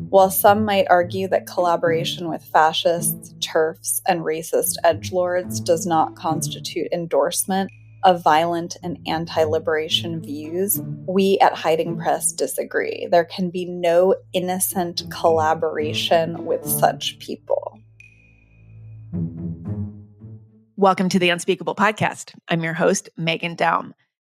While some might argue that collaboration with fascists, TERFs, and racist edgelords does not constitute endorsement of violent and anti-liberation views, we at Hiding Press disagree. There can be no innocent collaboration with such people. Welcome to the Unspeakable Podcast. I'm your host, Meghan Daum.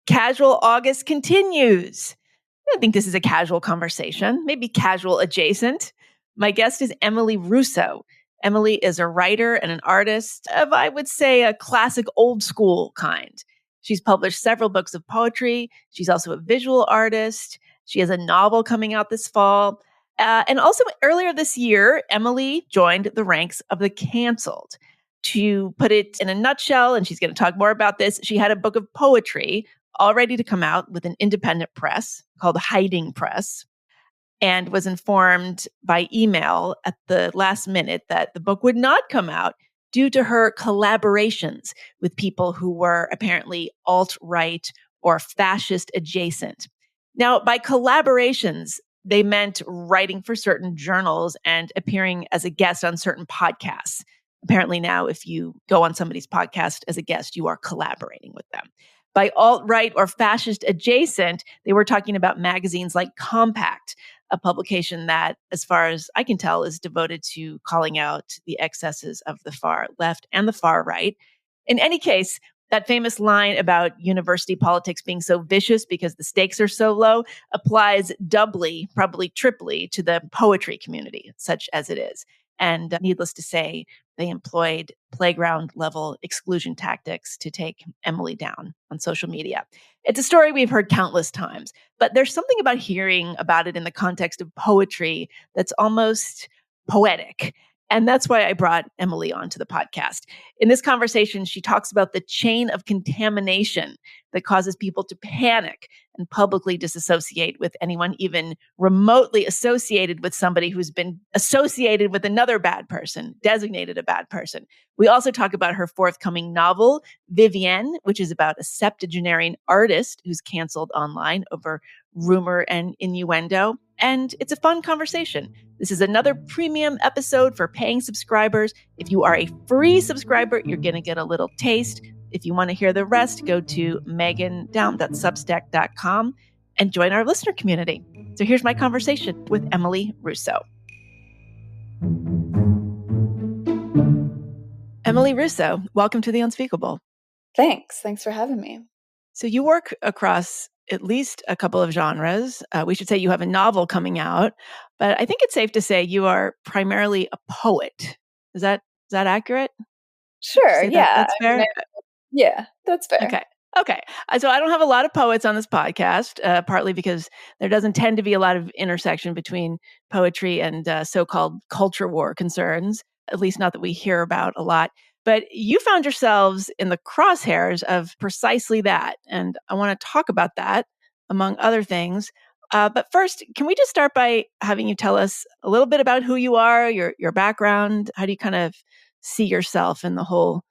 Casual August continues. I don't think this is a casual conversation, maybe casual adjacent. My guest is Emmalea Russo. Emmalea is a writer and an artist of, I would say, a classic old school kind. She's published several books of poetry. She's also a visual artist. She has a novel coming out this fall. And also earlier this year, Emmalea joined the ranks of the canceled. To put it in a nutshell, and she's going to talk more about this, she had a book of poetry all ready to come out with an independent press called Hiding Press, and was informed by email at the last minute that the book would not come out due to her collaborations with people who were apparently alt-right or fascist-adjacent. Now, by collaborations, they meant writing for certain journals and appearing as a guest on certain podcasts. Apparently now, if you go on somebody's podcast as a guest, you are collaborating with them. By alt-right or fascist adjacent, they were talking about magazines like Compact, a publication that, as far as I can tell, is devoted to calling out the excesses of the far left and the far right. In any case, that famous line about university politics being so vicious because the stakes are so low applies doubly, probably triply, to the poetry community, such as it is. And needless to say, they employed playground-level exclusion tactics to take Emmalea down on social media. It's a story we've heard countless times, but there's something about hearing about it in the context of poetry that's almost poetic. And that's why I brought Emmalea onto the podcast. In this conversation, she talks about the chain of contamination that causes people to panic and publicly disassociate with anyone even remotely associated with somebody who's been associated with another bad person, designated a bad person. We also talk about her forthcoming novel, Vivienne, which is about a septuagenarian artist who's canceled online over rumor and innuendo. And it's a fun conversation. This is another premium episode for paying subscribers. If you are a free subscriber, you're going to get a little taste. If you want to hear the rest, go to meghandaum.substack.com and join our listener community. So here's my conversation with Emmalea Russo. Emmalea Russo, welcome to The Unspeakable. Thanks. Thanks for having me. So you work across at least a couple of genres. We should say you have a novel coming out, but I think it's safe to say you are primarily a poet. Is that accurate? Sure. Yeah. That's fair? Yeah, that's fair. Okay. So I don't have a lot of poets on this podcast, partly because there doesn't tend to be a lot of intersection between poetry and so-called culture war concerns, at least not that we hear about a lot. But you found yourselves in the crosshairs of precisely that. And I want to talk about that, among other things. But first, can we just start by having you tell us a little bit about who you are, your background? How do you kind of see yourself in the whole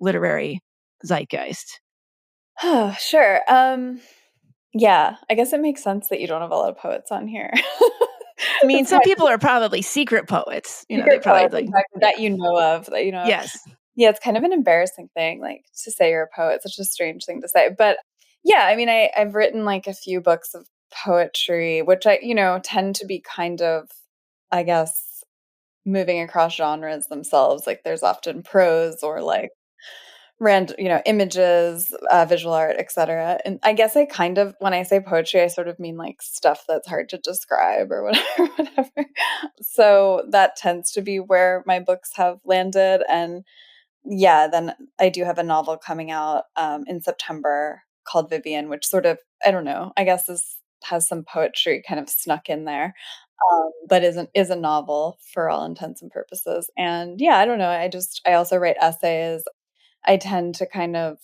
literary zeitgeist? Oh, sure. Yeah, I guess it makes sense that you don't have a lot of poets on here. I mean, some people are probably secret poets. They probably exactly, that you know of. Yes. Yeah, it's kind of an embarrassing thing, like to say you're a poet. It's such a strange thing to say. But yeah, I mean, I've written like a few books of poetry, which I tend to be kind of, I guess, moving across genres themselves. Like there's often prose or like images, visual art, etc. And I guess I kind of, when I say poetry, I sort of mean like stuff that's hard to describe or whatever. So that tends to be where my books have landed. And yeah, then I do have a novel coming out in September called Vivienne, which sort of, I don't know, I guess has some poetry kind of snuck in there. But is a novel for all intents and purposes. And yeah, I don't know. I also write essays. I tend to kind of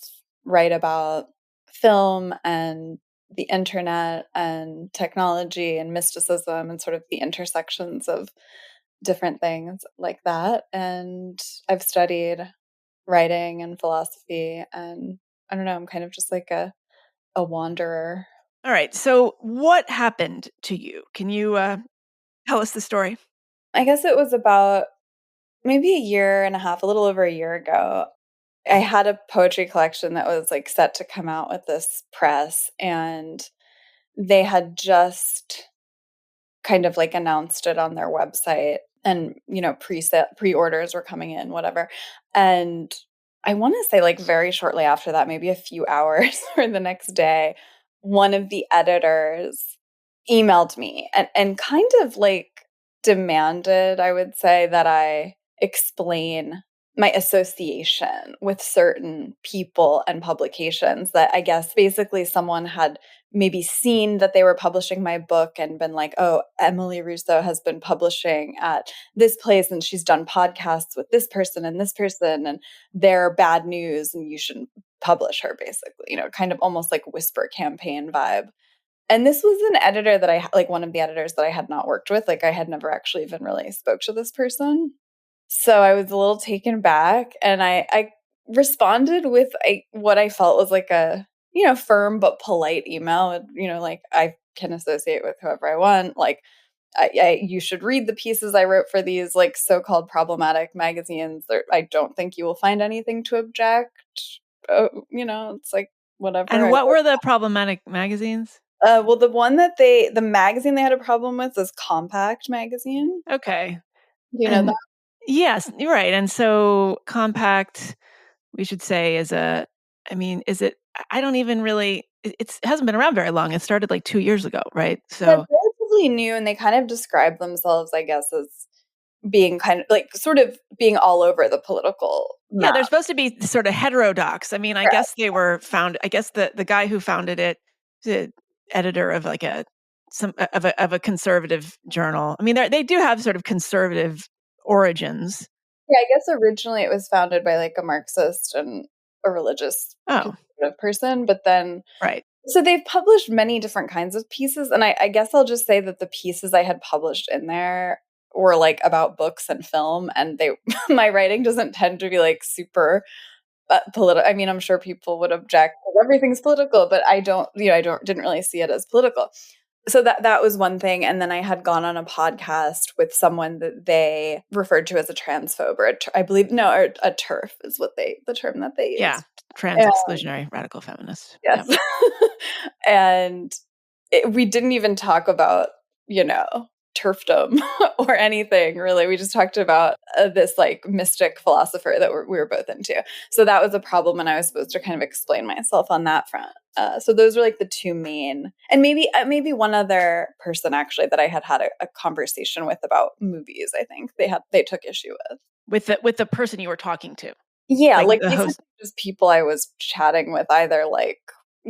write about film and the internet and technology and mysticism and sort of the intersections of different things like that. And I've studied writing and philosophy, and I don't know, I'm kind of just like a wanderer. All right. So what happened to you? Can you tell us the story? I guess it was about maybe a year and a half, a little over a year ago. I had a poetry collection that was like set to come out with this press, and they had just kind of like announced it on their website, and pre-orders were coming in, whatever. And I want to say like very shortly after that, maybe a few hours or the next day, one of the editors emailed me and kind of like demanded, I would say, that I explain my association with certain people and publications. That I guess basically someone had maybe seen that they were publishing my book and been like, oh, Emmalea Russo has been publishing at this place and she's done podcasts with this person and they're bad news and you shouldn't publish her, basically, kind of almost like whisper campaign vibe. And this was an editor that like one of the editors that I had not worked with. Like I had never actually even really spoke to this person. So I was a little taken back, and I responded with what I felt was like a, firm but polite email. Like, I can associate with whoever I want. Like, you should read the pieces I wrote for these like so-called problematic magazines. I don't think you will find anything to object. It's like whatever. And what were the problematic magazines? Well, the magazine they had a problem with is Compact magazine. Okay. Do you know that? Yes, you're right. And so Compact, we should say, is it, I don't even really, it hasn't been around very long. It started like 2 years ago, right? That's So, relatively new, and they kind of describe themselves, I guess, as being kind of like sort of being all over the political yeah, map. they're supposed to be sort of heterodox. I guess they were I guess the guy who founded it, the editor of like of a conservative journal. They do have sort of conservative origins. Yeah, I guess originally it was founded by like a Marxist and a religious conservative person, but then right. So they've published many different kinds of pieces, and I guess I'll just say that the pieces I had published in there were like about books and film, and my writing doesn't tend to be like super political. I'm sure people would object that everything's political, but I don't, didn't really see it as political. So that was one thing. And then I had gone on a podcast with someone that they referred to as a transphobe, or I believe, no, or a TERF is the term that they use. Yeah, trans-exclusionary radical feminist. Yes. Yeah. And we didn't even talk about, turfdom or anything really. We just talked about this like mystic philosopher that we were both into. So that was a problem, and I was supposed to kind of explain myself on that front. So those were like the two main, and maybe one other person actually that I had a conversation with about movies. I think they took issue with the person you were talking to. Yeah, like these are just people I was chatting with, either like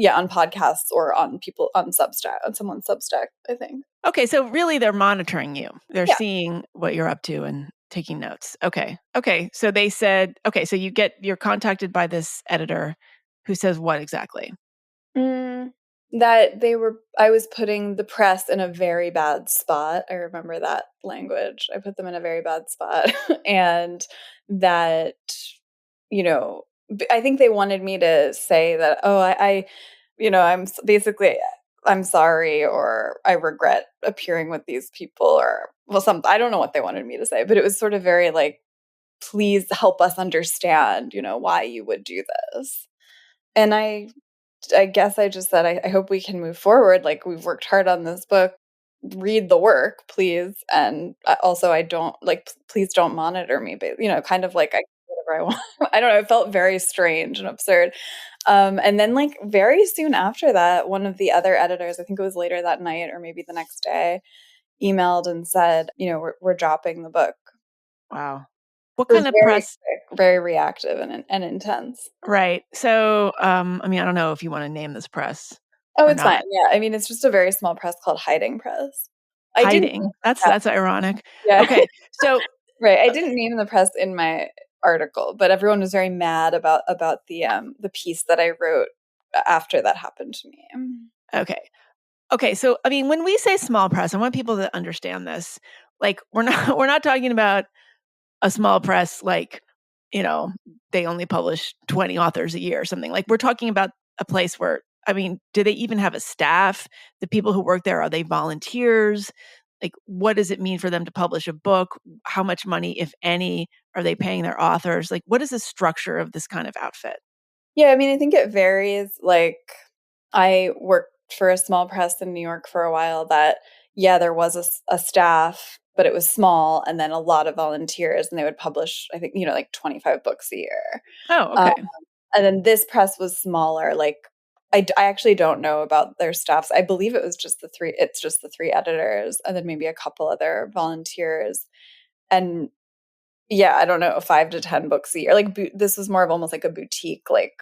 on podcasts or on Substack, on someone's Substack, I think. Okay, so really they're monitoring you. They're seeing what you're up to and taking notes. Okay. So they said, so you're contacted by this editor who says what exactly? That I was putting the press in a very bad spot. I remember that language. I put them in a very bad spot. And that, I think they wanted me to say that, oh, I'm sorry, or I regret appearing with these people, or I don't know what they wanted me to say, but it was sort of very like, please help us understand, why you would do this. And I guess I just said, I hope we can move forward. Like, we've worked hard on this book. Read the work, please. And also, I don't please don't monitor me, but kind of like I do whatever I want. I don't know. It felt very strange and absurd. And then like very soon after that, one of the other editors, I think it was later that night or maybe the next day, emailed and said, we're dropping the book. Wow. What kind of press? Quick, very reactive and intense. Right. So, I don't know if you want to name this press. Oh, it's fine. Yeah. It's just a very small press called Hiding Press. Hiding. That's ironic. Yeah. Okay. So, right. I didn't name the press in my article, but everyone was very mad about the piece that I wrote after that happened to me. Okay. So, when we say small press, I want people to understand this. Like, we're not talking about a small press, like, they only publish 20 authors a year or something. Like, we're talking about a place where I mean, do they even have a staff? The people who work there, are they volunteers? Like, what does it mean for them to publish a book? How much money, if any, are they paying their authors? Like, what is the structure of this kind of outfit? Yeah, I mean, I think it varies. Like, I worked for a small press in New York for a while that, yeah, there was a staff, but it was small, and then a lot of volunteers, and they would publish, I think, like 25 books a year. Oh, Um, okay. and then this press was smaller. Like, I actually don't know about their staffs. I believe it's just the three editors, and then maybe a couple other volunteers. And yeah, I don't know, 5 to 10 books a year. Like, this was more of almost like a boutique, like,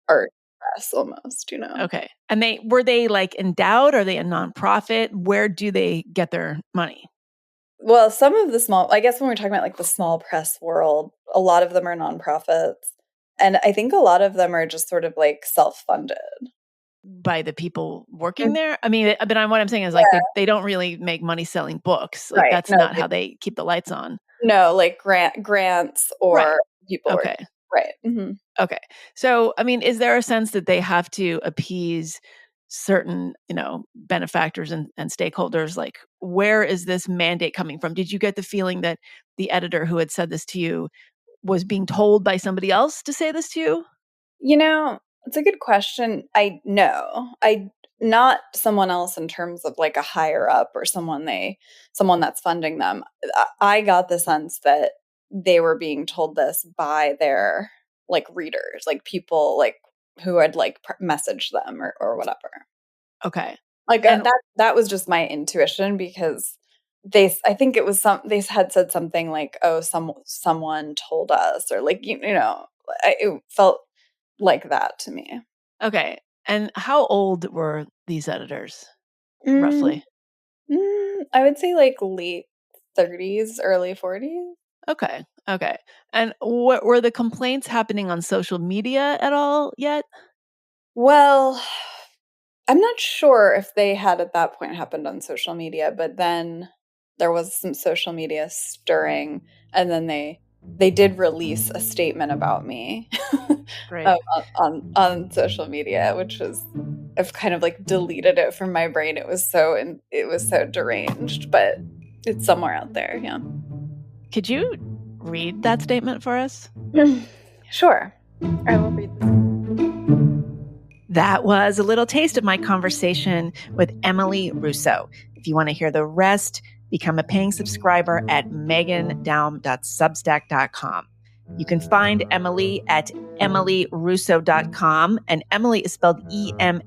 art press almost. Okay. And were they like endowed? Are they a nonprofit? Where do they get their money? Well, some of the I guess when we're talking about like the small press world, a lot of them are nonprofits. And I think a lot of them are just sort of like self-funded. By the people working Mm. there? I mean, but what I'm saying is like they don't really make money selling books. Like Right. that's not how they keep the lights on. No, like grants Right. or people Okay. Right. Mhm. Okay. So, I mean, is there a sense that they have to appease certain, benefactors and stakeholders? Like, where is this mandate coming from? Did you get the feeling that the editor who had said this to you was being told by somebody else to say this to you? It's a good question. I know. I not someone else in terms of like a higher up or someone that's funding them. I got the sense that they were being told this by their like readers, like people like who had like messaged them or whatever. Okay. Like And that was just my intuition because I think it was they had said something like, oh, someone told us, or like, it felt like that to me. okay. And how old were these editors Mm, roughly? I would say like late 30s, early 40s. Okay. Okay. And what were the complaints happening on social media at all yet? Well, I'm not sure if they had at that point happened on social media, but then there was some social media stirring, and then they did release a statement about me Great. on social media, which was I've kind of like deleted it from my brain. It was so deranged, but it's somewhere out there. Yeah. Could you read that statement for us? Sure. I will read this. That was a little taste of my conversation with Emmalea Russo. If you want to hear the rest, become a paying subscriber at meghandaum.substack.com. You can find Emmalea at emmalearusso.com, and Emmalea is spelled Emmalea.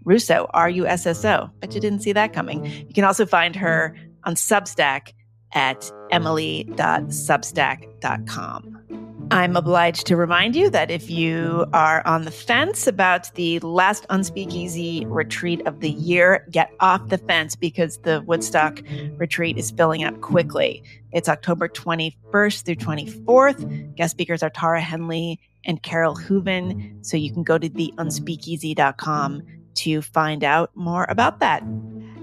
Russo, Russo. Bet you didn't see that coming. You can also find her on Substack at emmalea.substack.com. I'm obliged to remind you that if you are on the fence about the last Unspeakeasy retreat of the year, get off the fence because the Woodstock retreat is filling up quickly. It's October 21st through 24th. Guest speakers are Tara Henley and Carol Hooven. So you can go to theunspeakeasy.com to find out more about that.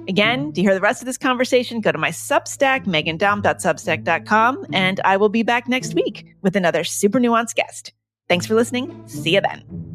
Again, to hear the rest of this conversation, go to my Substack, meghandaum.substack.com, and I will be back next week with another super nuanced guest. Thanks for listening. See you then.